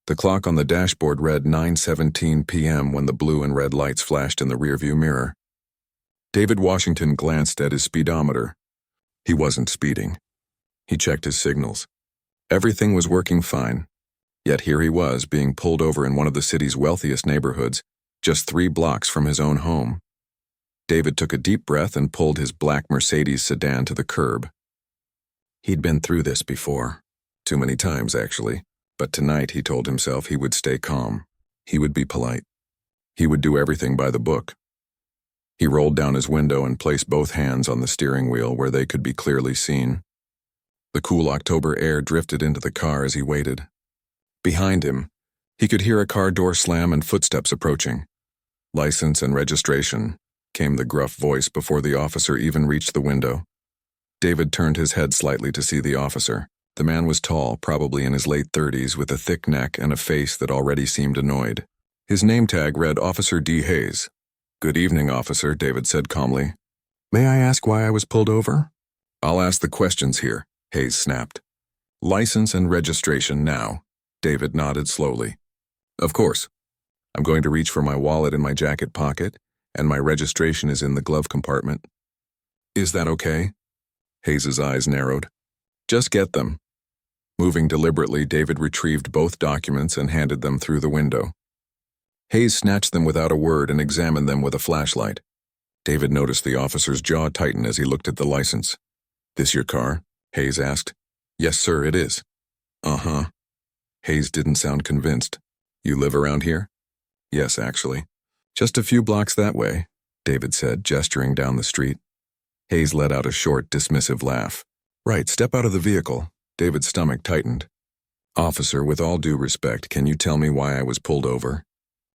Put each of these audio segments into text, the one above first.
The clock on the dashboard read 9:17 p.m. when the blue and red lights flashed in the rearview mirror. David Washington glanced at his speedometer. He wasn't speeding. He checked his signals. Everything was working fine. Yet here he was, being pulled over in one of the city's wealthiest neighborhoods, just 3 blocks from his own home. David took a deep breath and pulled his black Mercedes sedan to the curb. He'd been through this before. Too many times, actually. But tonight, he told himself, he would stay calm. He would be polite. He would do everything by the book. He rolled down his window and placed both hands on the steering wheel where they could be clearly seen. The cool October air drifted into the car as he waited. Behind him, he could hear a car door slam and footsteps approaching. "License and registration," came the gruff voice before the officer even reached the window. David turned his head slightly to see the officer. The man was tall, probably in his late 30s, with a thick neck and a face that already seemed annoyed. His name tag read Officer D. Hayes. "Good evening, officer," David said calmly. "May I ask why I was pulled over?" "I'll ask the questions here," Hayes snapped. "License and registration now." David nodded slowly. "Of course. I'm going to reach for my wallet in my jacket pocket, and my registration is in the glove compartment." "Is that okay?" Hayes's eyes narrowed. "Just get them." Moving deliberately, David retrieved both documents and handed them through the window. Hayes snatched them without a word and examined them with a flashlight. David noticed the officer's jaw tighten as he looked at the license. "This your car?" Hayes asked. "Yes, sir, it is." "Uh-huh." Hayes didn't sound convinced. "You live around here?" "Yes, actually." "Just a few blocks that way," David said, gesturing down the street. Hayes let out a short, dismissive laugh. "Right, step out of the vehicle." David's stomach tightened. "Officer, with all due respect, can you tell me why I was pulled over?"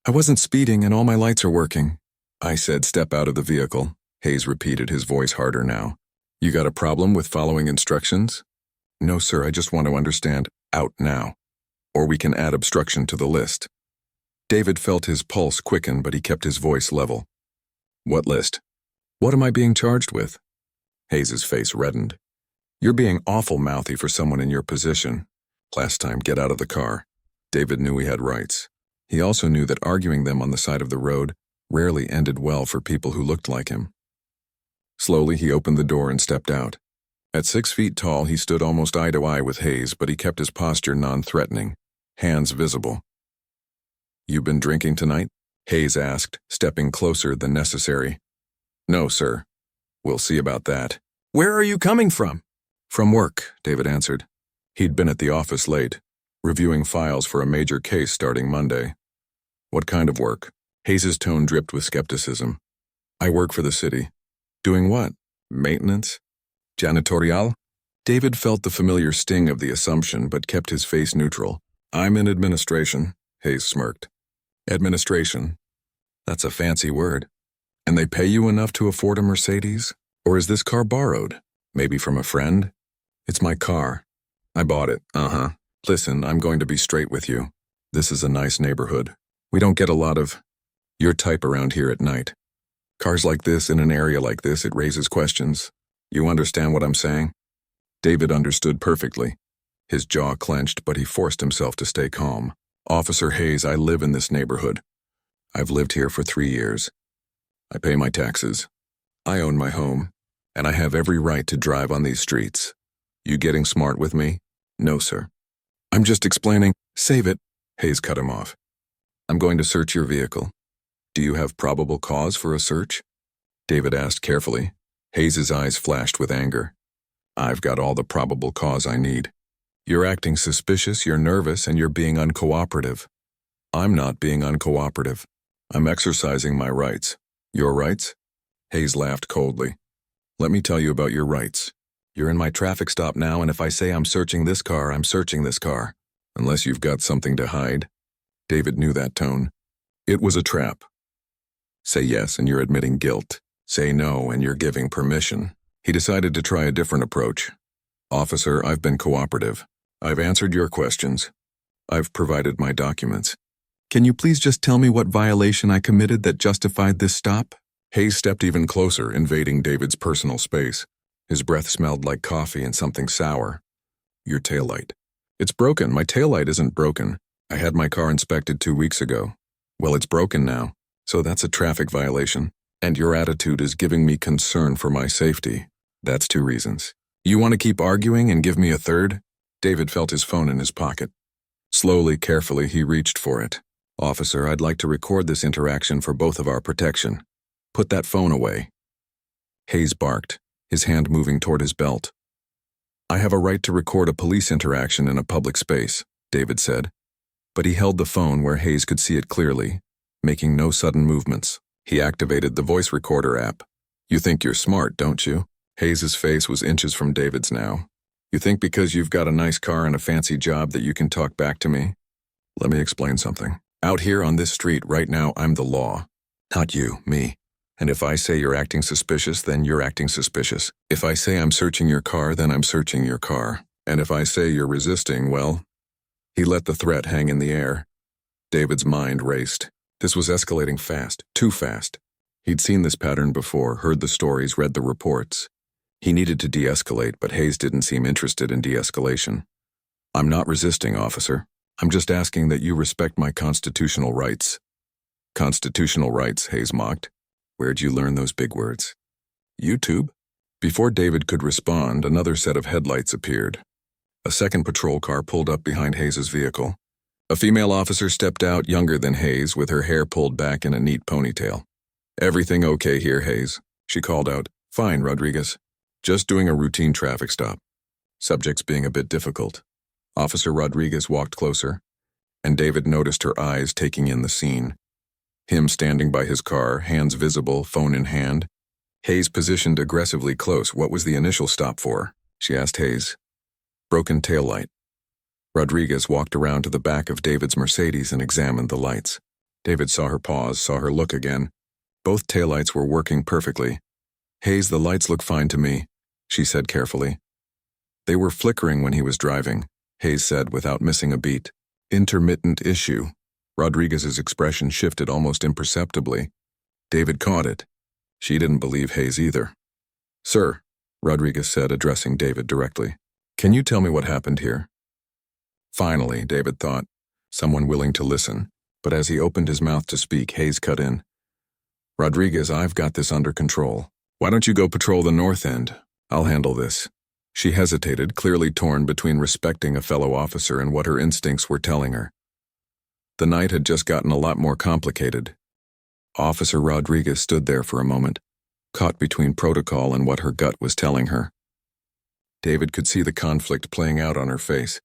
"I wasn't speeding and all my lights are working." "I said step out of the vehicle," Hayes repeated, his voice harder now. "You got a problem with following instructions?" "No, sir, I just want to understand." "Out now. Or we can add obstruction to the list." David felt his pulse quicken, but he kept his voice level. "What list?" "What am I being charged with?" Hayes's face reddened. "You're being awful mouthy for someone in your position. Last time, get out of the car." David knew he had rights. He also knew that arguing them on the side of the road rarely ended well for people who looked like him. Slowly, he opened the door and stepped out. At 6 feet tall, he stood almost eye to eye with Hayes, but he kept his posture non-threatening, hands visible. "You been drinking tonight?" Hayes asked, stepping closer than necessary. "No, sir." "We'll see about that." "Where are you coming from?" "From work," David answered. He'd been at the office late, reviewing files for a major case starting Monday. "What kind of work?" Hayes's tone dripped with skepticism. "I work for the city." "Doing what? Maintenance? Janitorial?" David felt the familiar sting of the assumption, but kept his face neutral. "I'm in administration," Hayes smirked. "Administration? That's a fancy word. And they pay you enough to afford a Mercedes? Or is this car borrowed? Maybe from a friend?" "It's my car. I bought it." "Uh-huh. Listen, I'm going to be straight with you. This is a nice neighborhood. We don't get a lot of your type around here at night. Cars like this in an area like this, it raises questions. You understand what I'm saying?" David understood perfectly. His jaw clenched, but he forced himself to stay calm. "Officer Hayes, I live in this neighborhood. I've lived here for 3 years. I pay my taxes. I own my home, and I have every right to drive on these streets. You getting smart with me?" "No, sir. I'm just explaining." "Save it," Hayes cut him off. "I'm going to search your vehicle. Do you have probable cause for a search?" David asked carefully. Hayes's eyes flashed with anger. "I've got all the probable cause I need. You're acting suspicious, you're nervous, and you're being uncooperative." "I'm not being uncooperative. I'm exercising my rights." "Your rights?" Hayes laughed coldly. "Let me tell you about your rights. You're in my traffic stop now, and if I say I'm searching this car, I'm searching this car. Unless you've got something to hide." David knew that tone. It was a trap. Say yes and you're admitting guilt. Say no and you're giving permission. He decided to try a different approach. "Officer, I've been cooperative. I've answered your questions. I've provided my documents. Can you please just tell me what violation I committed that justified this stop?" Hayes stepped even closer, invading David's personal space. His breath smelled like coffee and something sour. "Your taillight." "It's broken. My taillight isn't broken." I had my car inspected 2 weeks ago. Well, it's broken now, so that's a traffic violation. And your attitude is giving me concern for my safety. That's 2 reasons. You want to keep arguing and give me a third? David felt his phone in his pocket. Slowly, carefully, he reached for it. Officer, I'd like to record this interaction for both of our protection. Put that phone away. Hayes barked, his hand moving toward his belt. I have a right to record a police interaction in a public space, David said. But he held the phone where Hayes could see it clearly, making no sudden movements. He activated the voice recorder app. You think you're smart, don't you? Hayes's face was inches from David's now. You think because you've got a nice car and a fancy job that you can talk back to me? Let me explain something. Out here on this street right now, I'm the law. Not you, me. And if I say you're acting suspicious, then you're acting suspicious. If I say I'm searching your car, then I'm searching your car. And if I say you're resisting, well... He let the threat hang in the air. David's mind raced. This was escalating fast, too fast. He'd seen this pattern before, heard the stories, read the reports. He needed to de-escalate, but Hayes didn't seem interested in de-escalation. I'm not resisting, officer. I'm just asking that you respect my constitutional rights. Constitutional rights, Hayes mocked. Where'd you learn those big words? YouTube? Before David could respond, another set of headlights appeared. A second patrol car pulled up behind Hayes's vehicle. A female officer stepped out, younger than Hayes, with her hair pulled back in a neat ponytail. Everything okay here, Hayes? She called out. Fine, Rodriguez. Just doing a routine traffic stop. Subjects being a bit difficult. Officer Rodriguez walked closer, and David noticed her eyes taking in the scene. Him standing by his car, hands visible, phone in hand. Hayes positioned aggressively close. What was the initial stop for? She asked Hayes. Broken taillight. Rodriguez walked around to the back of David's Mercedes and examined the lights. David saw her pause, saw her look again. Both taillights were working perfectly. Hayes, the lights look fine to me, she said carefully. They were flickering when he was driving, Hayes said without missing a beat. Intermittent issue. Rodriguez's expression shifted almost imperceptibly. David caught it. She didn't believe Hayes either. Sir, Rodriguez said, addressing David directly. Can you tell me what happened here? Finally, David thought, someone willing to listen, but as he opened his mouth to speak, Hayes cut in. Rodriguez, I've got this under control. Why don't you go patrol the north end? I'll handle this. She hesitated, clearly torn between respecting a fellow officer and what her instincts were telling her. The night had just gotten a lot more complicated. Officer Rodriguez stood there for a moment, caught between protocol and what her gut was telling her. David could see the conflict playing out on her face.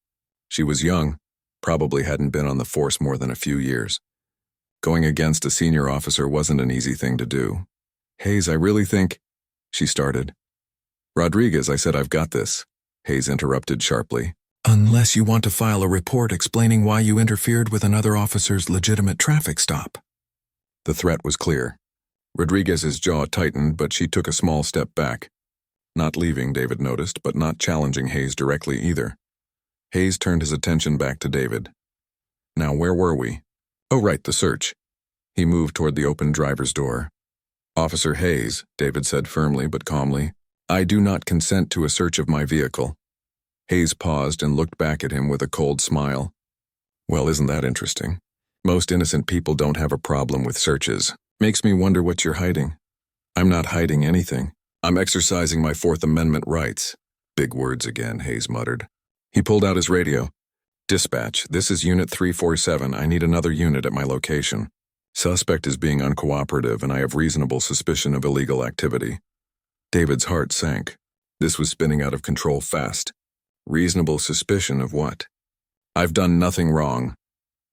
She was young, probably hadn't been on the force more than a few years. Going against a senior officer wasn't an easy thing to do. Hayes, I really think... She started. Rodriguez, I said I've got this. Hayes interrupted sharply. Unless you want to file a report explaining why you interfered with another officer's legitimate traffic stop. The threat was clear. Rodriguez's jaw tightened, but she took a small step back. Not leaving, David noticed, but not challenging Hayes directly either. Hayes turned his attention back to David. Now, where were we? Oh, right, the search. He moved toward the open driver's door. Officer Hayes, David said firmly but calmly, I do not consent to a search of my vehicle. Hayes paused and looked back at him with a cold smile. Well, isn't that interesting? Most innocent people don't have a problem with searches. Makes me wonder what you're hiding. I'm not hiding anything. I'm exercising my Fourth Amendment rights. Big words again, Hayes muttered. He pulled out his radio. Dispatch, this is Unit 347. I need another unit at my location. Suspect is being uncooperative and I have reasonable suspicion of illegal activity. David's heart sank. This was spinning out of control fast. Reasonable suspicion of what? I've done nothing wrong.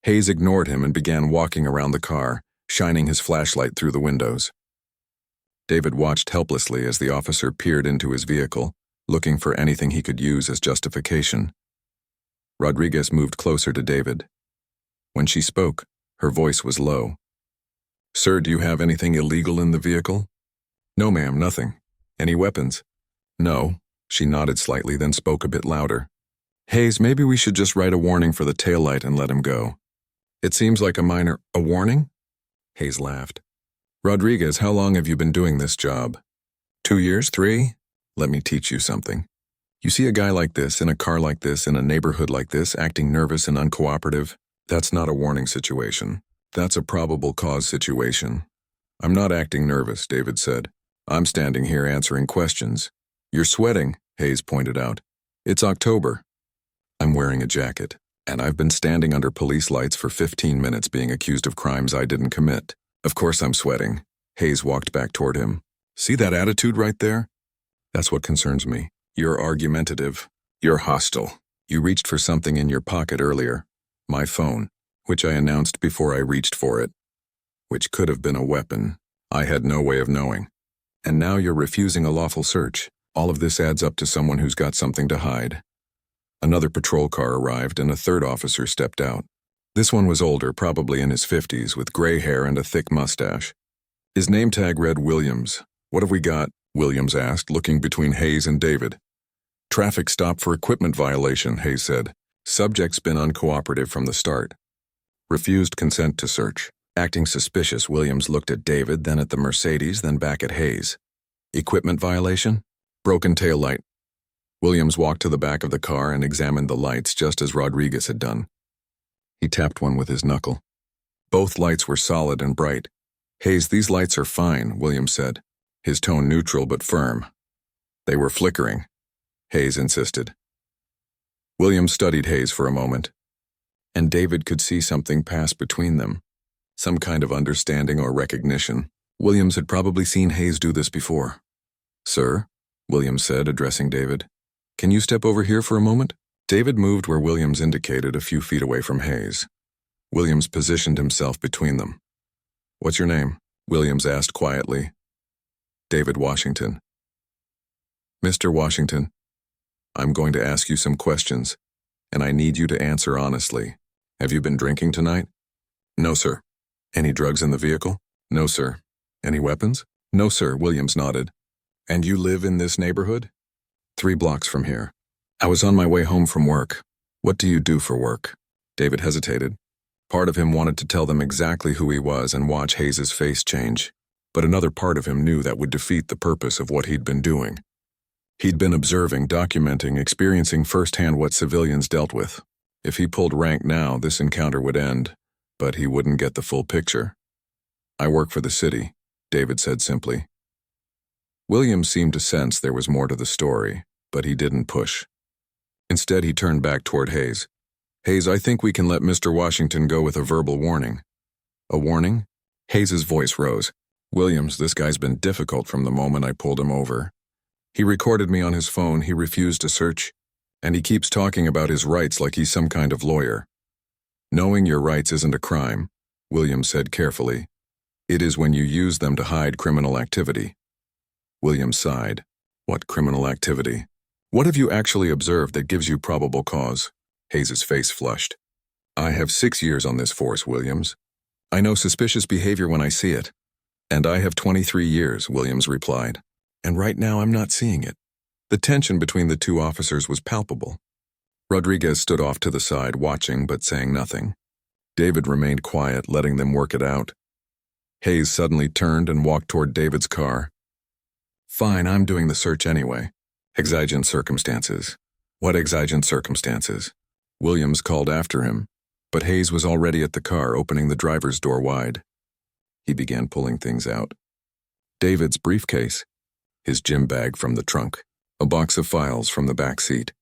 Hayes ignored him and began walking around the car, shining his flashlight through the windows. David watched helplessly as the officer peered into his vehicle, looking for anything he could use as justification. Rodriguez moved closer to David. When she spoke, her voice was low. Sir, do you have anything illegal in the vehicle? No, ma'am, nothing. Any weapons? No. She nodded slightly, then spoke a bit louder. Hayes, maybe we should just write a warning for the taillight and let him go. It seems like a warning? Hayes laughed. Rodriguez, how long have you been doing this job? 2 years, 3? Let me teach you something. You see a guy like this, in a car like this, in a neighborhood like this, acting nervous and uncooperative, That's not a warning situation. That's a probable cause situation. I'm not acting nervous, David said. I'm standing here answering questions. You're sweating, Hayes pointed out. It's October. I'm wearing a jacket, and I've been standing under police lights for 15 minutes being accused of crimes I didn't commit. Of course I'm sweating. Hayes walked back toward him. See that attitude right there? That's what concerns me. You're argumentative. You're hostile. You reached for something in your pocket earlier. My phone, which I announced before I reached for it. Which could have been a weapon. I had no way of knowing. And now you're refusing a lawful search. All of this adds up to someone who's got something to hide. Another patrol car arrived and a third officer stepped out. This one was older, probably in his 50s, with gray hair and a thick mustache. His name tag read Williams. What have we got? Williams asked, looking between Hayes and David. Traffic stop for equipment violation, Hayes said. Subject's been uncooperative from the start. Refused consent to search. Acting suspicious, Williams looked at David, then at the Mercedes, then back at Hayes. Equipment violation? Broken taillight. Williams walked to the back of the car and examined the lights just as Rodriguez had done. He tapped one with his knuckle. Both lights were solid and bright. Hayes, these lights are fine, Williams said, his tone neutral but firm. They were flickering, Hayes insisted. Williams studied Hayes for a moment, and David could see something pass between them. Some kind of understanding or recognition. Williams had probably seen Hayes do this before. Sir, Williams said, addressing David. Can you step over here for a moment? David moved where Williams indicated, a few feet away from Hayes. Williams positioned himself between them. What's your name? Williams asked quietly. David Washington. Mr. Washington, I'm going to ask you some questions, and I need you to answer honestly. Have you been drinking tonight? No, sir. Any drugs in the vehicle? No, sir. Any weapons? No, sir, Williams nodded. And you live in this neighborhood? 3 blocks from here. I was on my way home from work. What do you do for work? David hesitated. Part of him wanted to tell them exactly who he was and watch Hayes' face change, but another part of him knew that would defeat the purpose of what he'd been doing. He'd been observing, documenting, experiencing firsthand what civilians dealt with. If he pulled rank now, this encounter would end, but he wouldn't get the full picture. I work for the city, David said simply. Williams seemed to sense there was more to the story, but he didn't push. Instead, he turned back toward Hayes. Hayes, I think we can let Mr. Washington go with a verbal warning. A warning? Hayes' voice rose. Williams, this guy's been difficult from the moment I pulled him over. He recorded me on his phone, he refused to search, and he keeps talking about his rights like he's some kind of lawyer. Knowing your rights isn't a crime, Williams said carefully. It is when you use them to hide criminal activity. Williams sighed. What criminal activity? What have you actually observed that gives you probable cause? Hayes' face flushed. I have 6 years on this force, Williams. I know suspicious behavior when I see it. And I have 23 years, Williams replied. And right now I'm not seeing it. The tension between the two officers was palpable. Rodriguez stood off to the side, watching but saying nothing. David remained quiet, letting them work it out. Hayes suddenly turned and walked toward David's car. Fine, I'm doing the search anyway. Exigent circumstances. What exigent circumstances? Williams called after him, but Hayes was already at the car, opening the driver's door wide. He began pulling things out. David's briefcase, his gym bag from the trunk, a box of files from the back seat.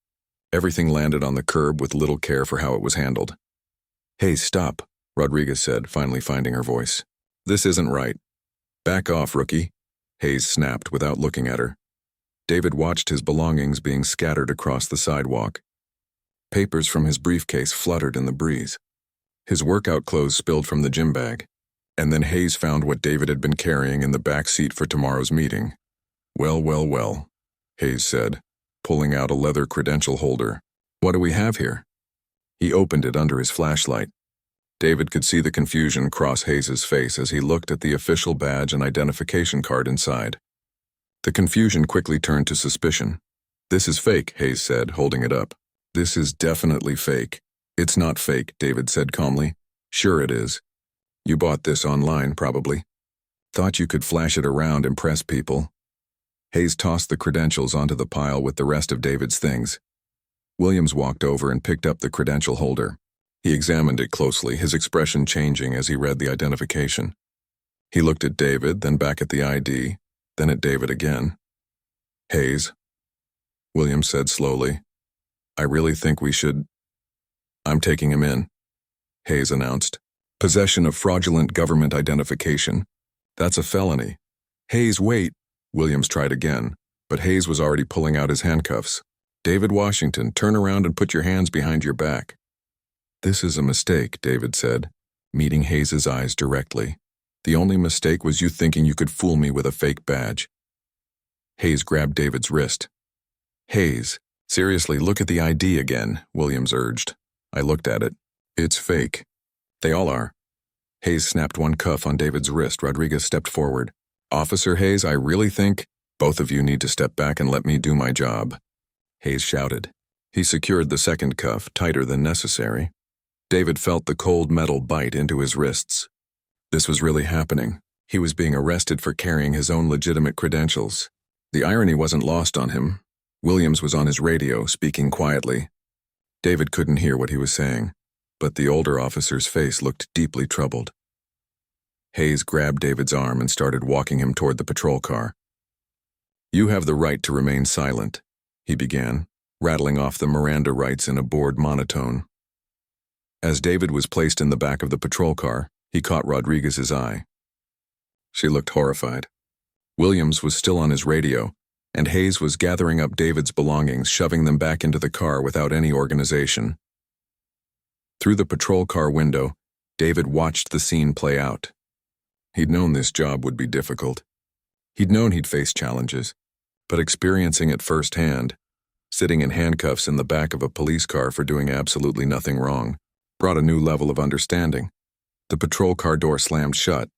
Everything landed on the curb with little care for how it was handled. Hayes, stop, Rodriguez said, finally finding her voice. This isn't right. Back off, rookie, Hayes snapped without looking at her. David watched his belongings being scattered across the sidewalk. Papers from his briefcase fluttered in the breeze. His workout clothes spilled from the gym bag. And then Hayes found what David had been carrying in the back seat for tomorrow's meeting. Well, Hayes said, pulling out a leather credential holder. What do we have here? He opened it under his flashlight. David could see the confusion cross Hayes' face as he looked at the official badge and identification card inside. The confusion quickly turned to suspicion. This is fake, Hayes said, holding it up. This is definitely fake. It's not fake, David said calmly. Sure it is. You bought this online, probably. Thought you could flash it around, impress people. Hayes tossed the credentials onto the pile with the rest of David's things. Williams walked over and picked up the credential holder. He examined it closely, his expression changing as he read the identification. He looked at David, then back at the ID, then at David again. "Hayes," Williams said slowly. "I really think we should—" "I'm taking him in," Hayes announced. "Possession of fraudulent government identification. That's a felony." "Hayes, wait," Williams tried again, but Hayes was already pulling out his handcuffs. "David Washington, turn around and put your hands behind your back." "This is a mistake," David said, meeting Hayes's eyes directly. "The only mistake was you thinking you could fool me with a fake badge." Hayes grabbed David's wrist. "Hayes, seriously, look at the ID again," Williams urged. I looked at it. "It's fake." "They all are." Hayes snapped one cuff on David's wrist. Rodriguez stepped forward. "Officer Hayes, I really think both of you need to step back and let me do my job," Hayes shouted. He secured the second cuff, tighter than necessary. David felt the cold metal bite into his wrists. This was really happening. He was being arrested for carrying his own legitimate credentials. The irony wasn't lost on him. Williams was on his radio, speaking quietly. David couldn't hear what he was saying, but the older officer's face looked deeply troubled. Hayes grabbed David's arm and started walking him toward the patrol car. "You have the right to remain silent," he began, rattling off the Miranda rights in a bored monotone. As David was placed in the back of the patrol car, he caught Rodriguez's eye. She looked horrified. Williams was still on his radio, and Hayes was gathering up David's belongings, shoving them back into the car without any organization. Through the patrol car window, David watched the scene play out. He'd known this job would be difficult. He'd known he'd face challenges, but experiencing it firsthand, sitting in handcuffs in the back of a police car for doing absolutely nothing wrong, brought a new level of understanding. The patrol car door slammed shut,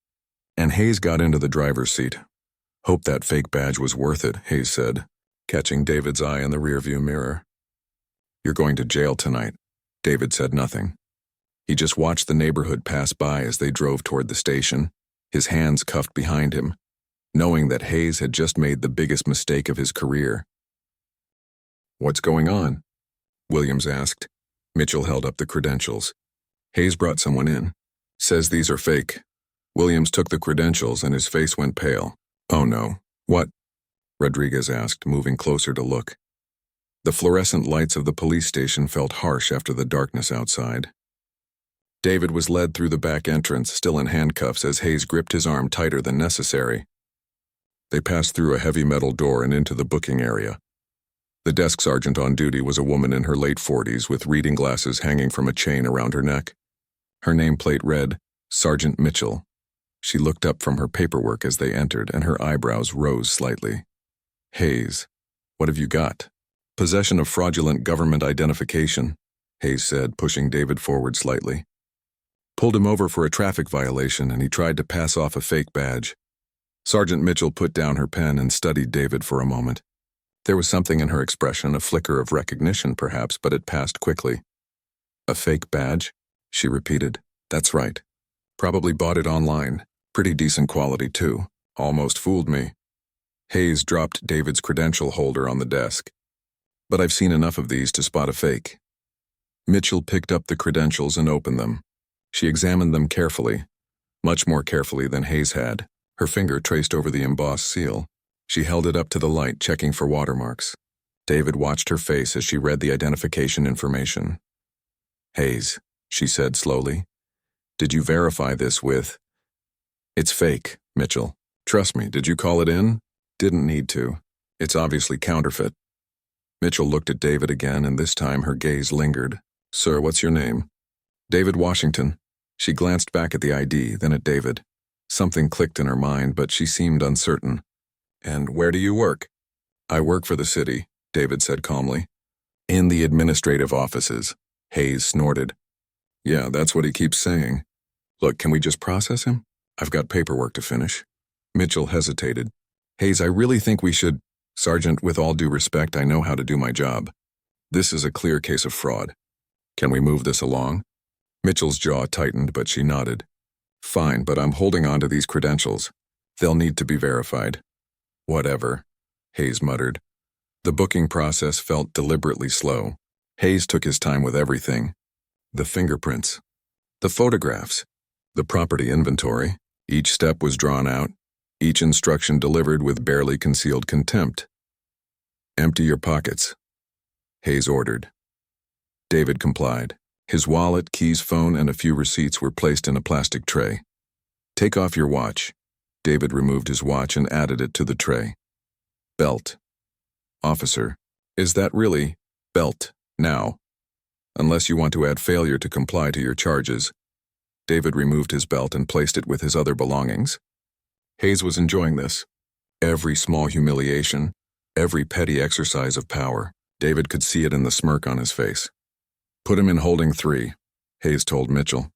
and Hayes got into the driver's seat. "Hope that fake badge was worth it," Hayes said, catching David's eye in the rearview mirror. "You're going to jail tonight." David said nothing. He just watched the neighborhood pass by as they drove toward the station, his hands cuffed behind him, knowing that Hayes had just made the biggest mistake of his career. "What's going on?" Williams asked. Mitchell held up the credentials. "Hayes brought someone in. Says these are fake." Williams took the credentials and his face went pale. "Oh no. What?" Rodriguez asked, moving closer to look. The fluorescent lights of the police station felt harsh after the darkness outside. David was led through the back entrance, still in handcuffs, as Hayes gripped his arm tighter than necessary. They passed through a heavy metal door and into the booking area. The desk sergeant on duty was a woman in her late 40s with reading glasses hanging from a chain around her neck. Her nameplate read, Sergeant Mitchell. She looked up from her paperwork as they entered, and her eyebrows rose slightly. "Hayes, what have you got?" "Possession of fraudulent government identification," Hayes said, pushing David forward slightly. "Pulled him over for a traffic violation, and he tried to pass off a fake badge." Sergeant Mitchell put down her pen and studied David for a moment. There was something in her expression, a flicker of recognition perhaps, but it passed quickly. "A fake badge?" she repeated. "That's right. Probably bought it online. Pretty decent quality, too. Almost fooled me." Hayes dropped David's credential holder on the desk. "But I've seen enough of these to spot a fake." Mitchell picked up the credentials and opened them. She examined them carefully, much more carefully than Hayes had. Her finger traced over the embossed seal. She held it up to the light, checking for watermarks. David watched her face as she read the identification information. "Hayes," she said slowly, "did you verify this with—" "It's fake, Mitchell. Trust me, did you call it in?" "Didn't need to. It's obviously counterfeit." Mitchell looked at David again, and this time her gaze lingered. "Sir, what's your name?" "David Washington." She glanced back at the ID, then at David. Something clicked in her mind, but she seemed uncertain. "And where do you work?" "I work for the city," David said calmly. "In the administrative offices," Hayes snorted. "Yeah, that's what he keeps saying. Look, can we just process him? I've got paperwork to finish." Mitchell hesitated. "Hayes, I really think we should—" "Sergeant, with all due respect, I know how to do my job. This is a clear case of fraud. Can we move this along?" Mitchell's jaw tightened, but she nodded. "Fine, but I'm holding on to these credentials. They'll need to be verified." "Whatever," Hayes muttered. The booking process felt deliberately slow. Hayes took his time with everything. The fingerprints. The photographs. The property inventory. Each step was drawn out, each instruction delivered with barely concealed contempt. Empty your pockets, Hayes ordered. David complied. His wallet, keys, phone, and a few receipts were placed in a plastic tray. Take off your watch. David removed his watch and added it to the tray. Belt. Officer, is that really belt now? Unless you want to add failure to comply to your charges. David removed his belt and placed it with his other belongings. Hayes was enjoying this. Every small humiliation, every petty exercise of power. David could see it in the smirk on his face. Put him in holding 3, Hayes told Mitchell.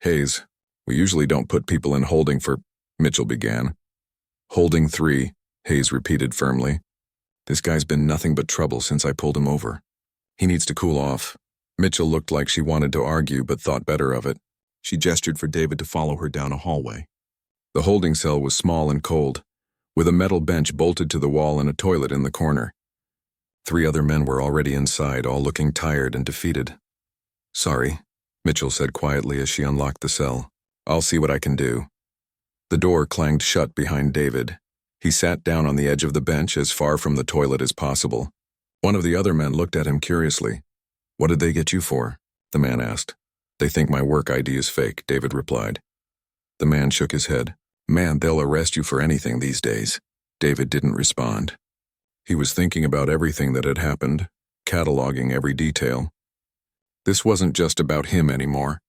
Hayes, we usually don't put people in holding for, Mitchell began. Holding 3, Hayes repeated firmly. This guy's been nothing but trouble since I pulled him over. He needs to cool off. Mitchell looked like she wanted to argue but thought better of it. She gestured for David to follow her down a hallway. The holding cell was small and cold, with a metal bench bolted to the wall and a toilet in the corner. 3 other men were already inside, all looking tired and defeated. Sorry, Mitchell said quietly as she unlocked the cell. I'll see what I can do. The door clanged shut behind David. He sat down on the edge of the bench as far from the toilet as possible. One of the other men looked at him curiously. What did they get you for? The man asked. They think my work ID is fake, David replied. The man shook his head. Man, they'll arrest you for anything these days. David didn't respond. He was thinking about everything that had happened, cataloging every detail. This wasn't just about him anymore.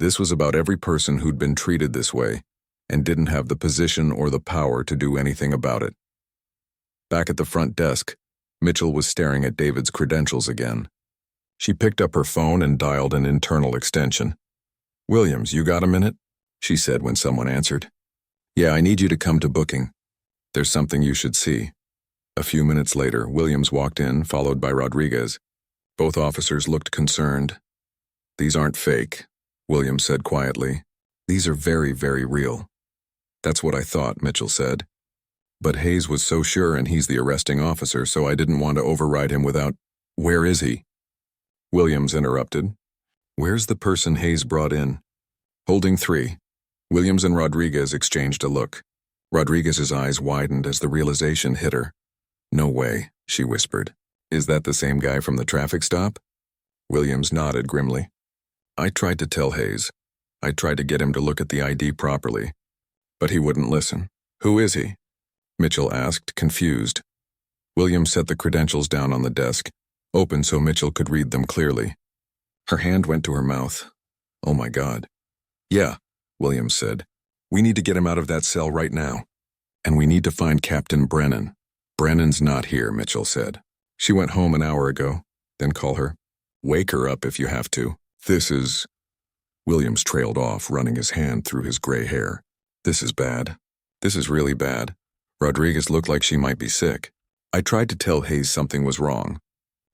This was about every person who'd been treated this way and didn't have the position or the power to do anything about it. Back at the front desk, Mitchell was staring at David's credentials again. She picked up her phone and dialed an internal extension. Williams, you got a minute? She said when someone answered. Yeah, I need you to come to booking. There's something you should see. A few minutes later, Williams walked in, followed by Rodriguez. Both officers looked concerned. These aren't fake, Williams said quietly. These are very, very real. That's what I thought, Mitchell said. But Hayes was so sure and he's the arresting officer, so I didn't want to override him without... Where is he? Williams interrupted. Where's the person Hayes brought in? Holding 3. Williams and Rodriguez exchanged a look. Rodriguez's eyes widened as the realization hit her. No way, she whispered. Is that the same guy from the traffic stop? Williams nodded grimly. I tried to tell Hayes. I tried to get him to look at the ID properly. But he wouldn't listen. Who is he? Mitchell asked, confused. Williams set the credentials down on the desk, open so Mitchell could read them clearly. Her hand went to her mouth. Oh my God. Yeah, Williams said. We need to get him out of that cell right now. And we need to find Captain Brennan. Brennan's not here, Mitchell said. She went home an hour ago. Then call her. Wake her up if you have to. This is... Williams trailed off, running his hand through his gray hair. This is bad. This is really bad. Rodriguez looked like she might be sick. I tried to tell Hayes something was wrong.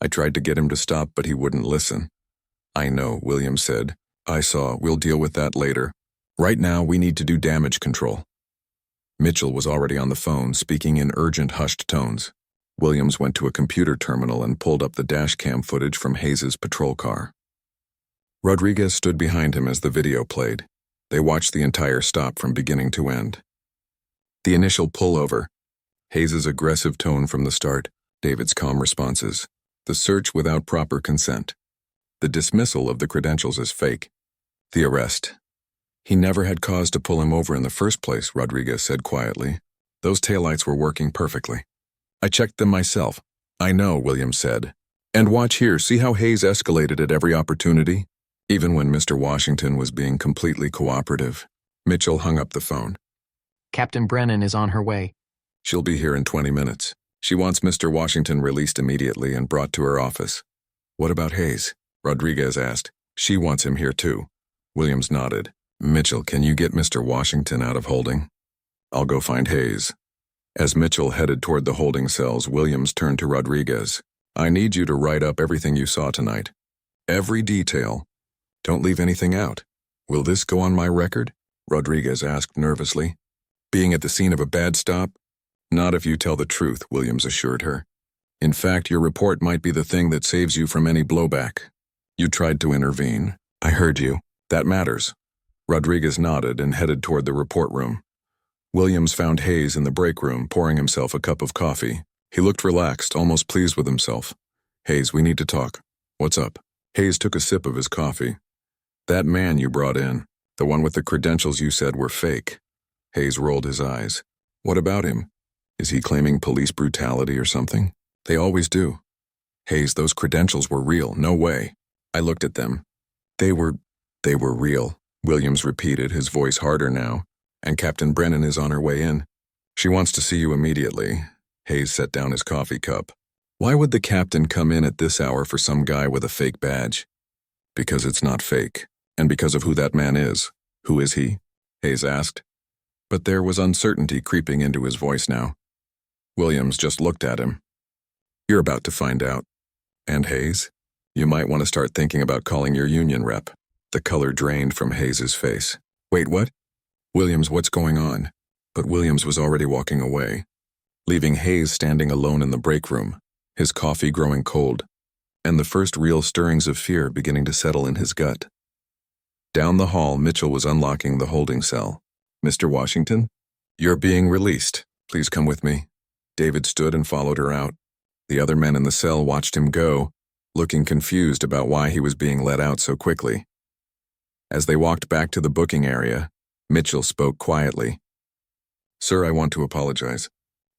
I tried to get him to stop, but he wouldn't listen. I know, Williams said. I saw. We'll deal with that later. Right now, we need to do damage control. Mitchell was already on the phone, speaking in urgent, hushed tones. Williams went to a computer terminal and pulled up the dash cam footage from Hayes's patrol car. Rodriguez stood behind him as the video played. They watched the entire stop from beginning to end. The initial pullover, Hayes's aggressive tone from the start, David's calm responses, the search without proper consent, the dismissal of the credentials as fake, the arrest. He never had cause to pull him over in the first place, Rodriguez said quietly. Those taillights were working perfectly. I checked them myself. I know, Williams said. And watch here, see how Hayes escalated at every opportunity? Even when Mr. Washington was being completely cooperative. Mitchell hung up the phone. Captain Brennan is on her way. She'll be here in 20 minutes. She wants Mr. Washington released immediately and brought to her office. What about Hayes? Rodriguez asked. She wants him here too. Williams nodded. Mitchell, can you get Mr. Washington out of holding? I'll go find Hayes. As Mitchell headed toward the holding cells, Williams turned to Rodriguez. I need you to write up everything you saw tonight. Every detail. Don't leave anything out. Will this go on my record? Rodriguez asked nervously. Being at the scene of a bad stop? Not if you tell the truth, Williams assured her. In fact, your report might be the thing that saves you from any blowback. You tried to intervene. I heard you. That matters. Rodriguez nodded and headed toward the report room. Williams found Hayes in the break room, pouring himself a cup of coffee. He looked relaxed, almost pleased with himself. Hayes, we need to talk. What's up? Hayes took a sip of his coffee. That man you brought in, the one with the credentials you said were fake. Hayes rolled his eyes. What about him? Is he claiming police brutality or something? They always do. Hayes, those credentials were real, no way. I looked at them. They were real, Williams repeated, his voice harder now. And Captain Brennan is on her way in. She wants to see you immediately. Hayes set down his coffee cup. Why would the captain come in at this hour for some guy with a fake badge? Because it's not fake, and because of who that man is. Who is he? Hayes asked. But there was uncertainty creeping into his voice now. Williams just looked at him. You're about to find out. And Hayes, you might want to start thinking about calling your union rep. The color drained from Hayes's face. Wait, what? Williams, what's going on? But Williams was already walking away, leaving Hayes standing alone in the break room, his coffee growing cold, and the first real stirrings of fear beginning to settle in his gut. Down the hall, Mitchell was unlocking the holding cell. Mr. Washington? You're being released. Please come with me. David stood and followed her out. The other men in the cell watched him go, looking confused about why he was being let out so quickly. As they walked back to the booking area, Mitchell spoke quietly. Sir, I want to apologize.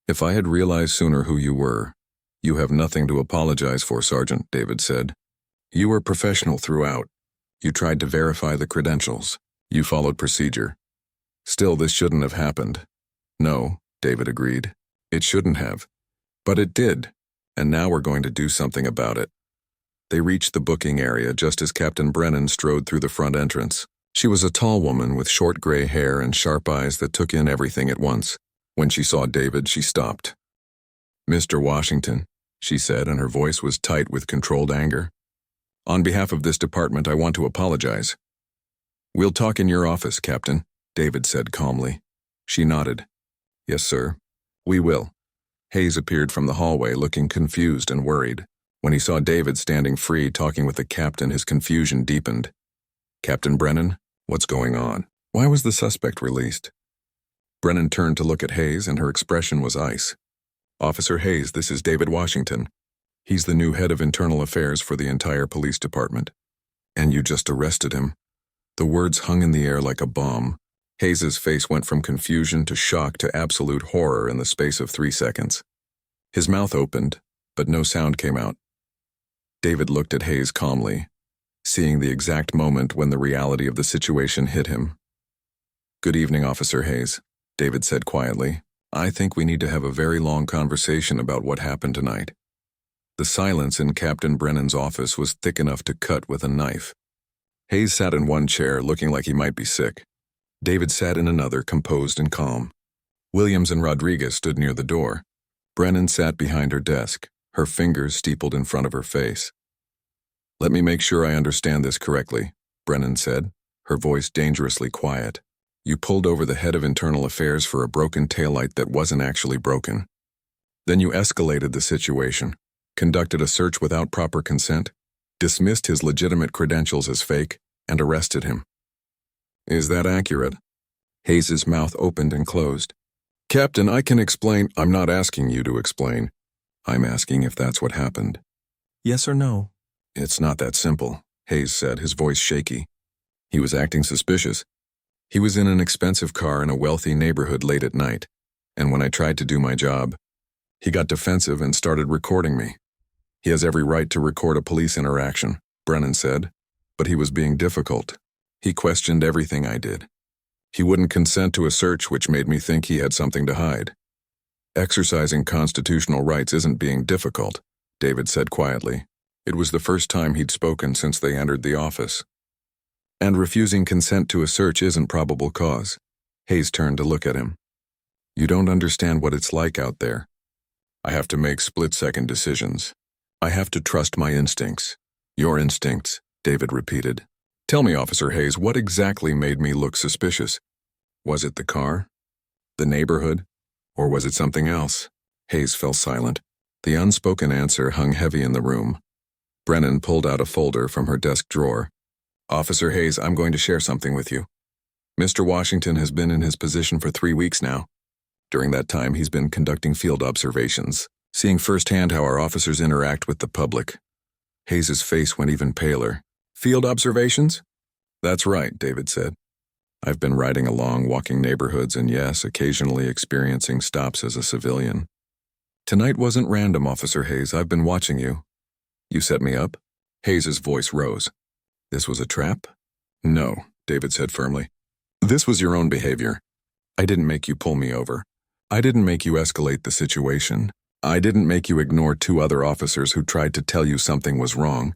If I had realized sooner who you were, you have nothing to apologize for, Sergeant, David said. You were professional throughout. You tried to verify the credentials. You followed procedure. Still, this shouldn't have happened. No, David agreed. It shouldn't have. But it did, and now we're going to do something about it. They reached the booking area just as Captain Brennan strode through the front entrance. She was a tall woman with short gray hair and sharp eyes that took in everything at once. When she saw David, she stopped. Mr. Washington, she said, and her voice was tight with controlled anger. On behalf of this department, I want to apologize. We'll talk in your office, Captain, David said calmly. She nodded. Yes, sir. We will. Hayes appeared from the hallway, looking confused and worried. When he saw David standing free, talking with the captain, his confusion deepened. Captain Brennan, what's going on? Why was the suspect released? Brennan turned to look at Hayes, and her expression was ice. Officer Hayes, this is David Washington. He's the new head of internal affairs for the entire police department. And you just arrested him. The words hung in the air like a bomb. Hayes's face went from confusion to shock to absolute horror in the space of 3 seconds. His mouth opened, but no sound came out. David looked at Hayes calmly, seeing the exact moment when the reality of the situation hit him. Good evening, Officer Hayes, David said quietly. I think we need to have a very long conversation about what happened tonight. The silence in Captain Brennan's office was thick enough to cut with a knife. Hayes sat in one chair, looking like he might be sick. David sat in another, composed and calm. Williams and Rodriguez stood near the door. Brennan sat behind her desk, her fingers steepled in front of her face. Let me make sure I understand this correctly, Brennan said, her voice dangerously quiet. You pulled over the head of internal affairs for a broken taillight that wasn't actually broken. Then you escalated the situation, conducted a search without proper consent, dismissed his legitimate credentials as fake, and arrested him. Is that accurate? Hayes's mouth opened and closed. Captain, I can explain. I'm not asking you to explain. I'm asking if that's what happened. Yes or no? It's not that simple, Hayes said, his voice shaky. He was acting suspicious. He was in an expensive car in a wealthy neighborhood late at night, and when I tried to do my job, he got defensive and started recording me. He has every right to record a police interaction, Brennan said, but he was being difficult. He questioned everything I did. He wouldn't consent to a search, which made me think he had something to hide. Exercising constitutional rights isn't being difficult, David said quietly. It was the first time he'd spoken since they entered the office. And refusing consent to a search isn't probable cause. Hayes turned to look at him. You don't understand what it's like out there. I have to make split-second decisions. I have to trust my instincts. Your instincts, David repeated. Tell me, Officer Hayes, what exactly made me look suspicious? Was it the car? The neighborhood? Or was it something else? Hayes fell silent. The unspoken answer hung heavy in the room. Brennan pulled out a folder from her desk drawer. Officer Hayes, I'm going to share something with you. Mr. Washington has been in his position for 3 weeks now. During that time, he's been conducting field observations, seeing firsthand how our officers interact with the public. Hayes's face went even paler. Field observations? That's right, David said. I've been riding along, walking neighborhoods, and yes, occasionally experiencing stops as a civilian. Tonight wasn't random, Officer Hayes. I've been watching you. You set me up? Hayes's voice rose. This was a trap? No, David said firmly. This was your own behavior. I didn't make you pull me over. I didn't make you escalate the situation. I didn't make you ignore 2 other officers who tried to tell you something was wrong.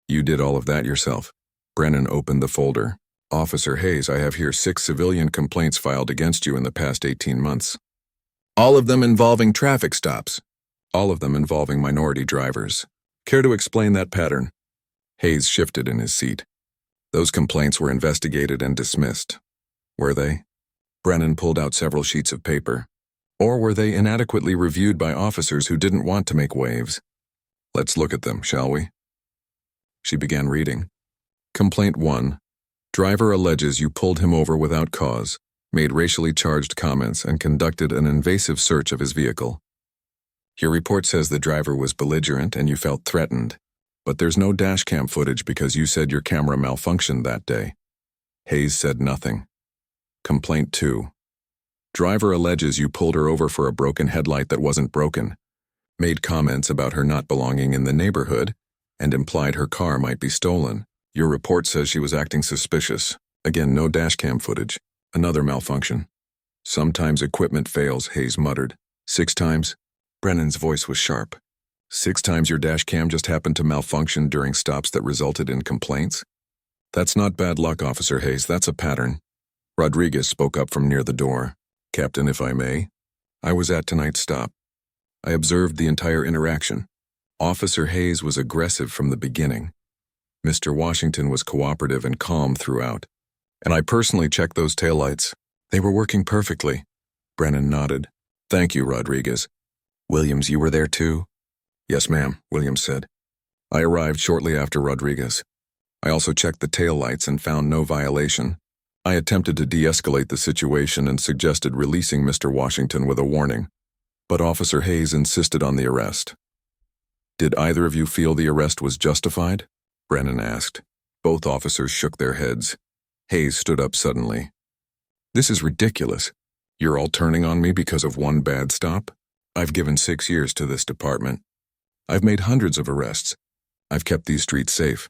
You did all of that yourself. Brennan opened the folder. Officer Hayes, I have here 6 civilian complaints filed against you in the past 18 months. All of them involving traffic stops. All of them involving minority drivers. Care to explain that pattern? Hayes shifted in his seat. Those complaints were investigated and dismissed. Were they? Brennan pulled out several sheets of paper. Or were they inadequately reviewed by officers who didn't want to make waves? Let's look at them, shall we? She began reading. Complaint 1. Driver alleges you pulled him over without cause, made racially charged comments, and conducted an invasive search of his vehicle. Your report says the driver was belligerent and you felt threatened, but there's no dashcam footage because you said your camera malfunctioned that day. Hayes said nothing. Complaint 2. Driver alleges you pulled her over for a broken headlight that wasn't broken, made comments about her not belonging in the neighborhood, and implied her car might be stolen. Your report says she was acting suspicious. Again, no dashcam footage. Another malfunction. Sometimes equipment fails, Hayes muttered. 6 times? Brennan's voice was sharp. 6 times your dashcam just happened to malfunction during stops that resulted in complaints? That's not bad luck, Officer Hayes. That's a pattern. Rodriguez spoke up from near the door. Captain, if I may. I was at tonight's stop. I observed the entire interaction. Officer Hayes was aggressive from the beginning. Mr. Washington was cooperative and calm throughout. And I personally checked those taillights. They were working perfectly. Brennan nodded. Thank you, Rodriguez. Williams, you were there too? Yes, ma'am, Williams said. I arrived shortly after Rodriguez. I also checked the taillights and found no violation. I attempted to de-escalate the situation and suggested releasing Mr. Washington with a warning, but Officer Hayes insisted on the arrest. Did either of you feel the arrest was justified? Brennan asked. Both officers shook their heads. Hayes stood up suddenly. This is ridiculous. You're all turning on me because of one bad stop? I've given 6 years to this department. I've made hundreds of arrests. I've kept these streets safe.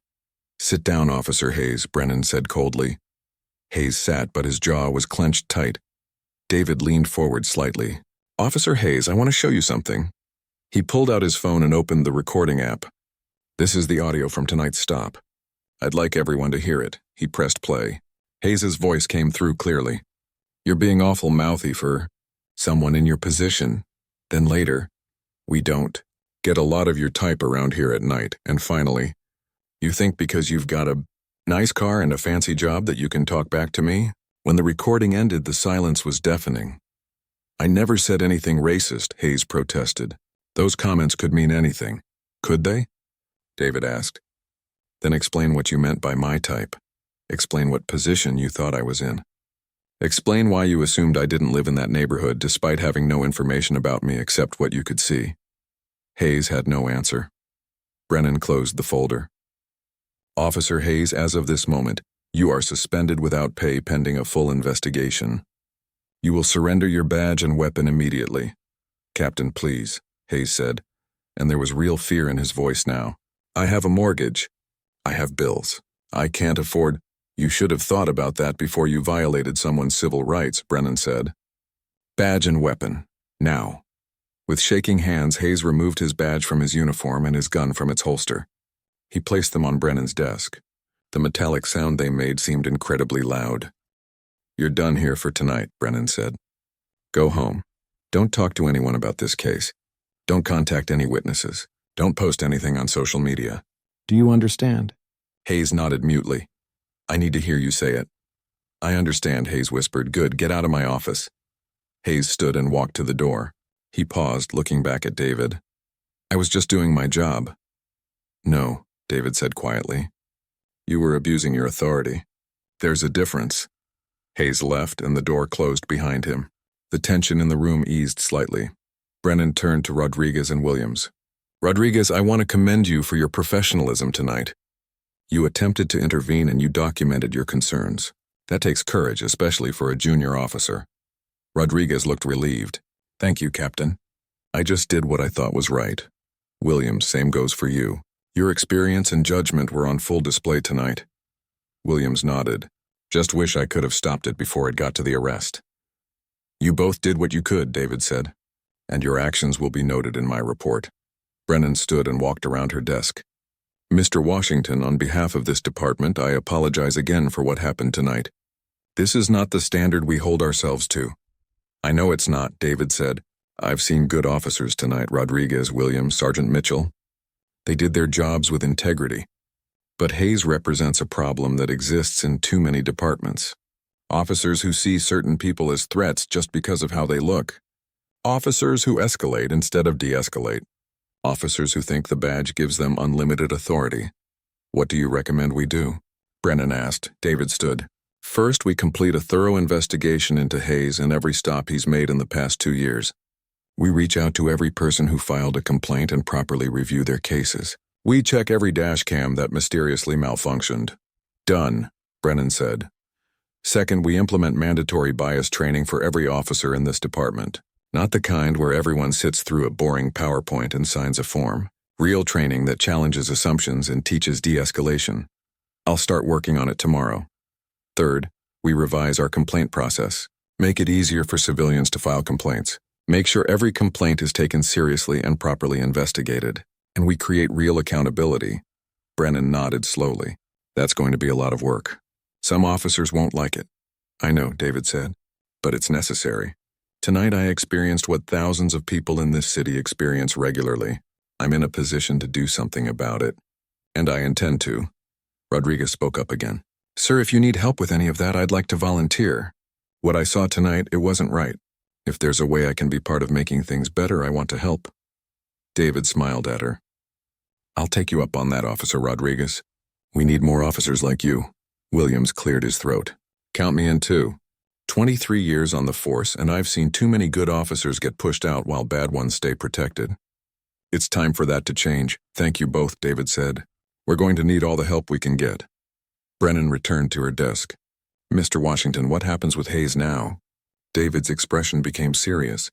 Sit down, Officer Hayes, Brennan said coldly. Hayes sat, but his jaw was clenched tight. David leaned forward slightly. Officer Hayes, I want to show you something. He pulled out his phone and opened the recording app. This is the audio from tonight's stop. I'd like everyone to hear it. He pressed play. Hayes's voice came through clearly. You're being awful mouthy for someone in your position. Then later, we don't get a lot of your type around here at night. And finally, you think because you've got a nice car and a fancy job that you can talk back to me? When the recording ended, the silence was deafening. I never said anything racist, Hayes protested. Those comments could mean anything. Could they? David asked. Then explain what you meant by my type. Explain what position you thought I was in. Explain why you assumed I didn't live in that neighborhood despite having no information about me except what you could see. Hayes had no answer. Brennan closed the folder. Officer Hayes, as of this moment, you are suspended without pay pending a full investigation. You will surrender your badge and weapon immediately. Captain, please, Hayes said, and there was real fear in his voice now. I have a mortgage. I have bills. I can't afford. You should have thought about that before you violated someone's civil rights, Brennan said. Badge and weapon, now. With shaking hands, Hayes removed his badge from his uniform and his gun from its holster. He placed them on Brennan's desk. The metallic sound they made seemed incredibly loud. You're done here for tonight, Brennan said. Go home. Don't talk to anyone about this case. Don't contact any witnesses. Don't post anything on social media. Do you understand? Hayes nodded mutely. I need to hear you say it. I understand, Hayes whispered. Good, get out of my office. Hayes stood and walked to the door. He paused, looking back at David. I was just doing my job. No, David said quietly. You were abusing your authority. There's a difference. Hayes left and the door closed behind him. The tension in the room eased slightly. Brennan turned to Rodriguez and Williams. Rodriguez, I want to commend you for your professionalism tonight. You attempted to intervene and you documented your concerns. That takes courage, especially for a junior officer. Rodriguez looked relieved. Thank you, Captain. I just did what I thought was right. Williams, same goes for you. Your experience and judgment were on full display tonight. Williams nodded. Just wish I could have stopped it before it got to the arrest. You both did what you could, David said, and your actions will be noted in my report. Brennan stood and walked around her desk. Mr. Washington, on behalf of this department, I apologize again for what happened tonight. This is not the standard we hold ourselves to. I know it's not, David said. I've seen good officers tonight, Rodriguez, Williams, Sergeant Mitchell. They did their jobs with integrity. But Hayes represents a problem that exists in too many departments. Officers who see certain people as threats just because of how they look. Officers who escalate instead of de-escalate. Officers who think the badge gives them unlimited authority. What do you recommend we do? Brennan asked. David stood. First, we complete a thorough investigation into Hayes and every stop he's made in the past 2 years. We reach out to every person who filed a complaint and properly review their cases. We check every dash cam that mysteriously malfunctioned. Done, Brennan said. Second, we implement mandatory bias training for every officer in this department. Not the kind where everyone sits through a boring PowerPoint and signs a form. Real training that challenges assumptions and teaches de-escalation. I'll start working on it tomorrow. Third, we revise our complaint process. Make it easier for civilians to file complaints. Make sure every complaint is taken seriously and properly investigated. And we create real accountability. Brennan nodded slowly. That's going to be a lot of work. Some officers won't like it. I know, David said, but it's necessary. Tonight I experienced what thousands of people in this city experience regularly. I'm in a position to do something about it. And I intend to. Rodriguez spoke up again. Sir, if you need help with any of that, I'd like to volunteer. What I saw tonight, it wasn't right. If there's a way I can be part of making things better, I want to help. David smiled at her. I'll take you up on that, Officer Rodriguez. We need more officers like you. Williams cleared his throat. Count me in too. 23 years on the force, and I've seen too many good officers get pushed out while bad ones stay protected. It's time for that to change. Thank you both, David said. We're going to need all the help we can get. Brennan returned to her desk. Mr. Washington, what happens with Hayes now? David's expression became serious.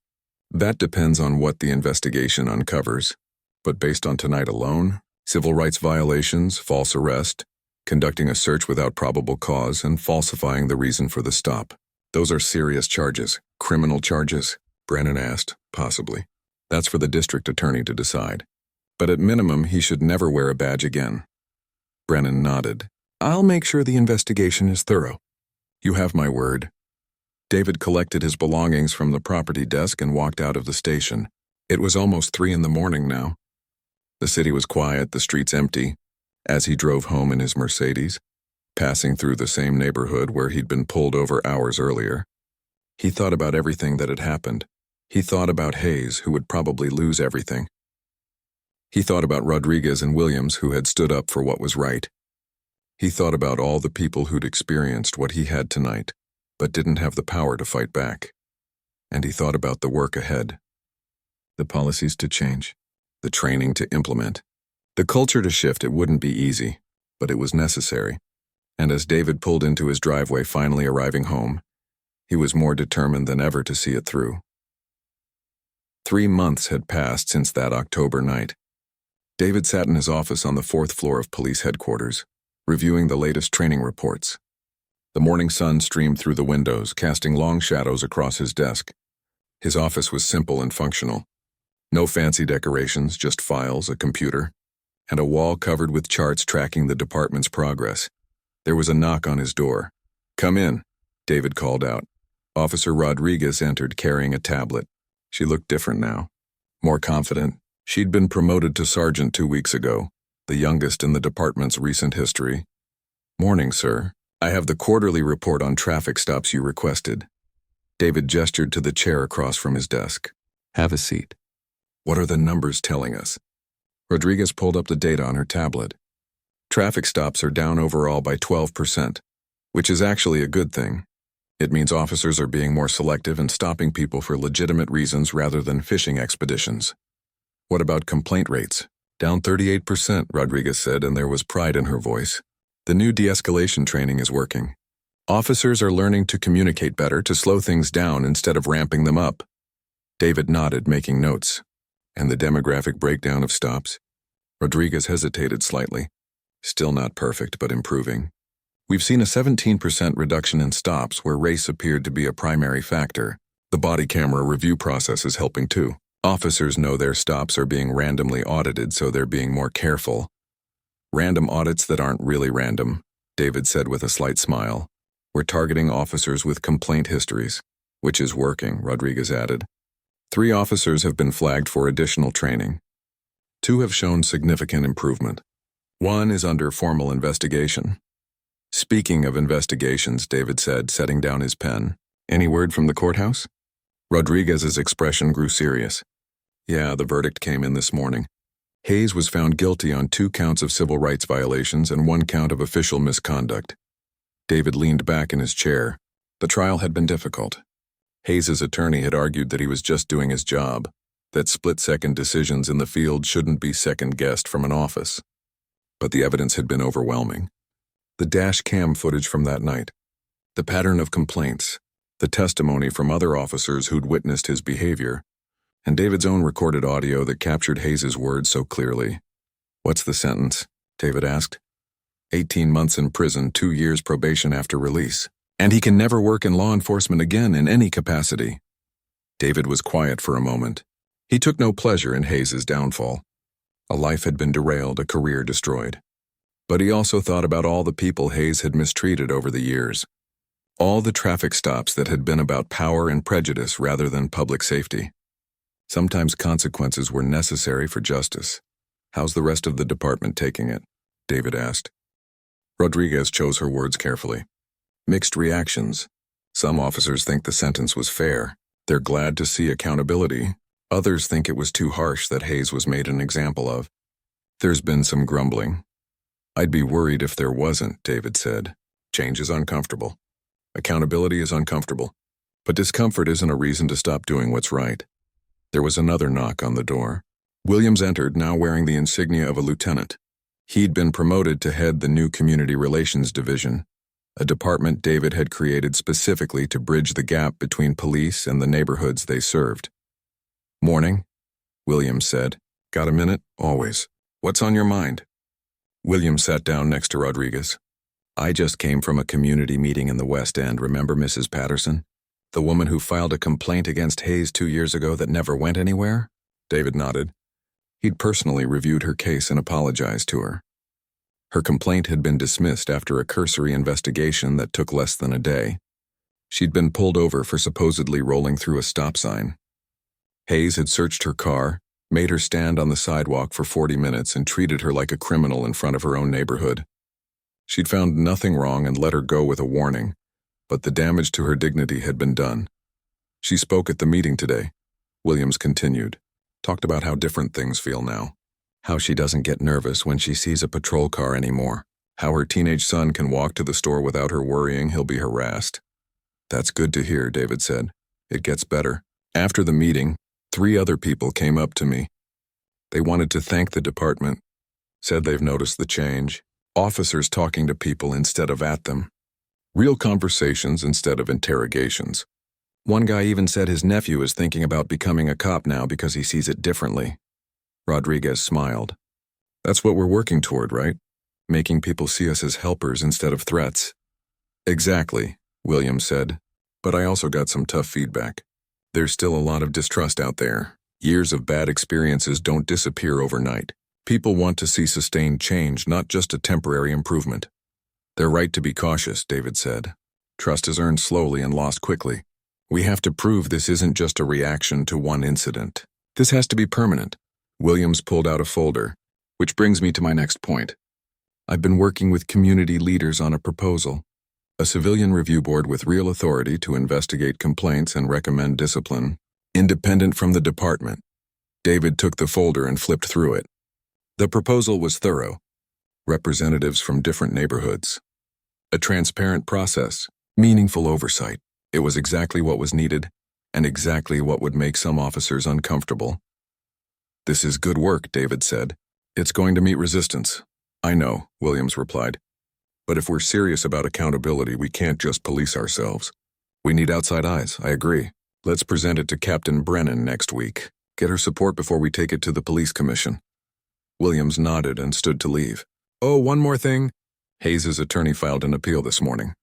That depends on what the investigation uncovers. But based on tonight alone, civil rights violations, false arrest, conducting a search without probable cause, and falsifying the reason for the stop. Those are serious charges. Criminal charges? Brennan asked. Possibly. That's for the district attorney to decide. But at minimum, he should never wear a badge again. Brennan nodded. I'll make sure the investigation is thorough. You have my word. David collected his belongings from the property desk and walked out of the station. It was almost 3 in the morning now. The city was quiet, the streets empty. As he drove home in his Mercedes, passing through the same neighborhood where he'd been pulled over hours earlier, he thought about everything that had happened. He thought about Hayes, who would probably lose everything. He thought about Rodriguez and Williams, who had stood up for what was right. He thought about all the people who'd experienced what he had tonight, but didn't have the power to fight back. And he thought about the work ahead. The policies to change, the training to implement, the culture to shift. It wouldn't be easy, but it was necessary. And as David pulled into his driveway, finally arriving home, he was more determined than ever to see it through. 3 months had passed since that October night. David sat in his office on the 4th floor of police headquarters, reviewing the latest training reports. The morning sun streamed through the windows, casting long shadows across his desk. His office was simple and functional. No fancy decorations, just files, a computer, and a wall covered with charts tracking the department's progress. There was a knock on his door. Come in, David called out. Officer Rodriguez entered carrying a tablet. She looked different now, more confident. She'd been promoted to sergeant 2 weeks ago, the youngest in the department's recent history. Morning, sir. I have the quarterly report on traffic stops you requested. David gestured to the chair across from his desk. Have a seat. What are the numbers telling us? Rodriguez pulled up the data on her tablet. Traffic stops are down overall by 12%, which is actually a good thing. It means officers are being more selective and stopping people for legitimate reasons rather than fishing expeditions. What about complaint rates? Down 38%, Rodriguez said, and there was pride in her voice. The new de-escalation training is working. Officers are learning to communicate better, to slow things down instead of ramping them up. David nodded, making notes. And the demographic breakdown of stops? Rodriguez hesitated slightly. Still not perfect, but improving. We've seen a 17% reduction in stops where race appeared to be a primary factor. The body camera review process is helping too. Officers know their stops are being randomly audited, so they're being more careful. Random audits that aren't really random, David said with a slight smile. We're targeting officers with complaint histories, which is working, Rodriguez added. 3 officers have been flagged for additional training. 2 have shown significant improvement. 1 is under formal investigation. Speaking of investigations, David said, setting down his pen. Any word from the courthouse? Rodriguez's expression grew serious. Yeah, the verdict came in this morning. Hayes was found guilty on 2 counts of civil rights violations and 1 count of official misconduct. David leaned back in his chair. The trial had been difficult. Hayes's attorney had argued that he was just doing his job, that split-second decisions in the field shouldn't be second-guessed from an office. But the evidence had been overwhelming. The dash cam footage from that night, the pattern of complaints, the testimony from other officers who'd witnessed his behavior, and David's own recorded audio that captured Hayes's words so clearly. What's the sentence? David asked. 18 months in prison, 2 years probation after release. And he can never work in law enforcement again in any capacity. David was quiet for a moment. He took no pleasure in Hayes's downfall. A life had been derailed, a career destroyed. But he also thought about all the people Hayes had mistreated over the years. All the traffic stops that had been about power and prejudice rather than public safety. Sometimes consequences were necessary for justice. How's the rest of the department taking it? David asked. Rodriguez chose her words carefully. Mixed reactions. Some officers think the sentence was fair. They're glad to see accountability. Others think it was too harsh that Hayes was made an example of. There's been some grumbling. I'd be worried if there wasn't, David said. Change is uncomfortable. Accountability is uncomfortable. But discomfort isn't a reason to stop doing what's right. There was another knock on the door. Williams entered, now wearing the insignia of a lieutenant. He'd been promoted to head the new Community Relations Division, a department David had created specifically to bridge the gap between police and the neighborhoods they served. Morning, Williams said. Got a minute? Always. What's on your mind? Williams sat down next to Rodriguez. I just came from a community meeting in the West End, remember Mrs. Patterson? The woman who filed a complaint against Hayes 2 years ago that never went anywhere? David nodded. He'd personally reviewed her case and apologized to her. Her complaint had been dismissed after a cursory investigation that took less than a day. She'd been pulled over for supposedly rolling through a stop sign. Hayes had searched her car, made her stand on the sidewalk for 40 minutes and treated her like a criminal in front of her own neighborhood. She'd found nothing wrong and let her go with a warning, but the damage to her dignity had been done. She spoke at the meeting today. Williams continued, talked about how different things feel now, how she doesn't get nervous when she sees a patrol car anymore, how her teenage son can walk to the store without her worrying he'll be harassed. That's good to hear, David said. It gets better. After the meeting, 3 other people came up to me. They wanted to thank the department, said they've noticed the change. Officers talking to people instead of at them. Real conversations instead of interrogations. One guy even said his nephew is thinking about becoming a cop now because he sees it differently. Rodriguez smiled. That's what we're working toward, right? Making people see us as helpers instead of threats. Exactly, Williams said. But I also got some tough feedback. There's still a lot of distrust out there. Years of bad experiences don't disappear overnight. People want to see sustained change, not just a temporary improvement. They're right to be cautious, David said. Trust is earned slowly and lost quickly. We have to prove this isn't just a reaction to one incident. This has to be permanent. Williams pulled out a folder, which brings me to my next point. I've been working with community leaders on a proposal, a civilian review board with real authority to investigate complaints and recommend discipline, independent from the department. David took the folder and flipped through it. The proposal was thorough. representatives from different neighborhoods. A transparent process, meaningful oversight. It was exactly what was needed, and exactly what would make some officers uncomfortable. "This is good work," David said. "It's going to meet resistance." "I know," Williams replied. "But if we're serious about accountability, we can't just police ourselves. We need outside eyes, I agree. Let's present it to Captain Brennan next week. Get her support before we take it to the police commission." Williams nodded and stood to leave. "Oh, one more thing. Hayes's attorney filed an appeal this morning."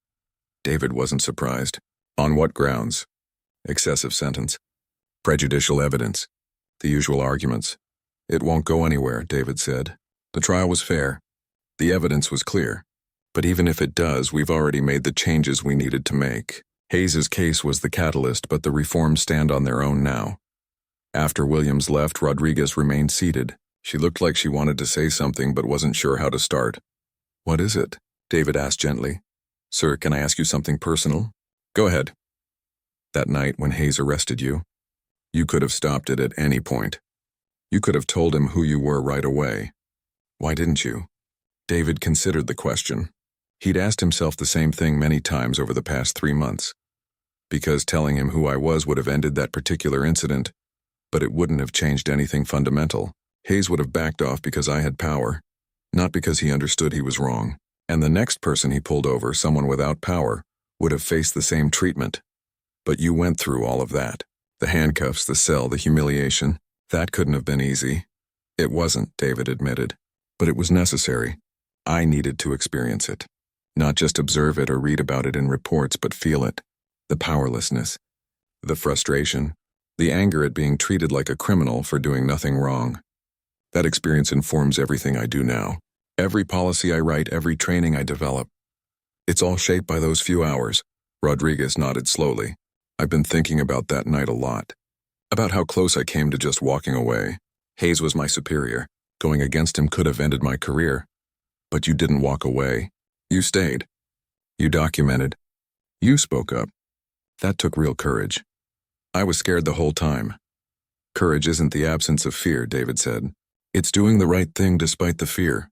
David wasn't surprised. "On what grounds?" "Excessive sentence. Prejudicial evidence. The usual arguments." "It won't go anywhere," David said. "The trial was fair. The evidence was clear. But even if it does, we've already made the changes we needed to make. Hayes's case was the catalyst, but the reforms stand on their own now." After Williams left, Rodriguez remained seated. She looked like she wanted to say something but wasn't sure how to start. "What is it?" David asked gently. "Sir, can I ask you something personal?" "Go ahead." "That night when Hayes arrested you, you could have stopped it at any point. You could have told him who you were right away. Why didn't you?" David considered the question. He'd asked himself the same thing many times over the past 3 months. Because telling him who I was would have ended that particular incident, but it wouldn't have changed anything fundamental. Hayes would have backed off because I had power, not because he understood he was wrong. And the next person he pulled over, someone without power, would have faced the same treatment. But you went through all of that. The handcuffs, the cell, the humiliation. That couldn't have been easy. It wasn't, David admitted. But it was necessary. I needed to experience it. Not just observe it or read about it in reports, but feel it. The powerlessness. The frustration. The anger at being treated like a criminal for doing nothing wrong. That experience informs everything I do now. Every policy I write, every training I develop. It's all shaped by those few hours. Rodriguez nodded slowly. I've been thinking about that night a lot. About how close I came to just walking away. Hayes was my superior. Going against him could have ended my career. But you didn't walk away. You stayed. You documented. You spoke up. That took real courage. I was scared the whole time. Courage isn't the absence of fear, David said. It's doing the right thing despite the fear.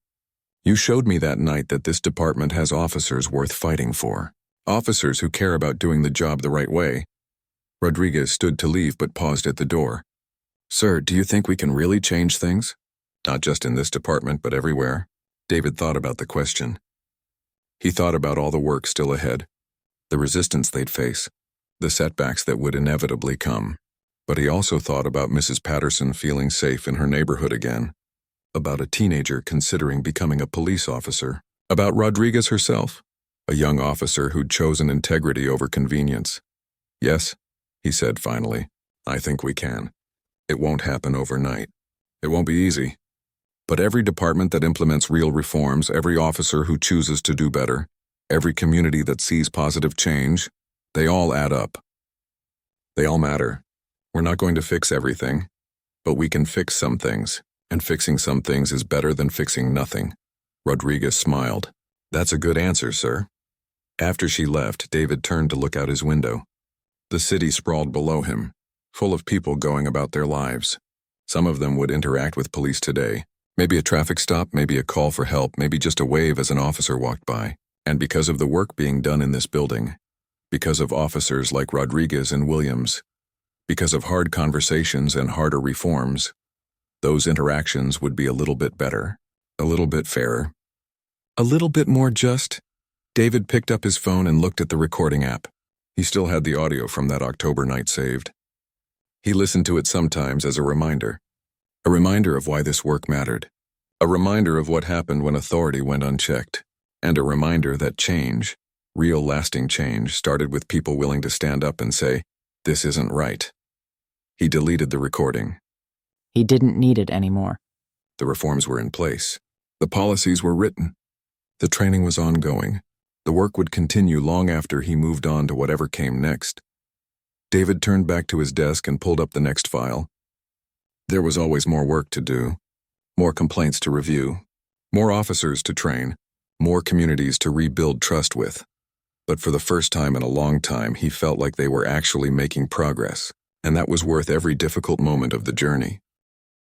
You showed me that night that this department has officers worth fighting for. Officers who care about doing the job the right way. Rodriguez stood to leave but paused at the door. Sir, do you think we can really change things? Not just in this department, but everywhere. David thought about the question. He thought about all the work still ahead, the resistance they'd face, the setbacks that would inevitably come. But he also thought about Mrs. Patterson feeling safe in her neighborhood again, about a teenager considering becoming a police officer, about Rodriguez herself, a young officer who'd chosen integrity over convenience. Yes, he said finally, I think we can. It won't happen overnight. It won't be easy. But every department that implements real reforms, every officer who chooses to do better, every community that sees positive change, they all add up. They all matter. We're not going to fix everything, but we can fix some things, and fixing some things is better than fixing nothing. Rodriguez smiled. That's a good answer, sir. After she left, David turned to look out his window. The city sprawled below him, full of people going about their lives. Some of them would interact with police today. Maybe a traffic stop, maybe a call for help, maybe just a wave as an officer walked by. And because of the work being done in this building, because of officers like Rodriguez and Williams, because of hard conversations and harder reforms, those interactions would be a little bit better, a little bit fairer, a little bit more just. David picked up his phone and looked at the recording app. He still had the audio from that October night saved. He listened to it sometimes as a reminder of why this work mattered, a reminder of what happened when authority went unchecked, and a reminder that change, real lasting change, started with people willing to stand up and say, this isn't right. He deleted the recording. He didn't need it anymore. The reforms were in place. The policies were written. The training was ongoing. The work would continue long after he moved on to whatever came next. David turned back to his desk and pulled up the next file. There was always more work to do, more complaints to review, more officers to train, more communities to rebuild trust with. But for the first time in a long time, he felt like they were actually making progress, and that was worth every difficult moment of the journey.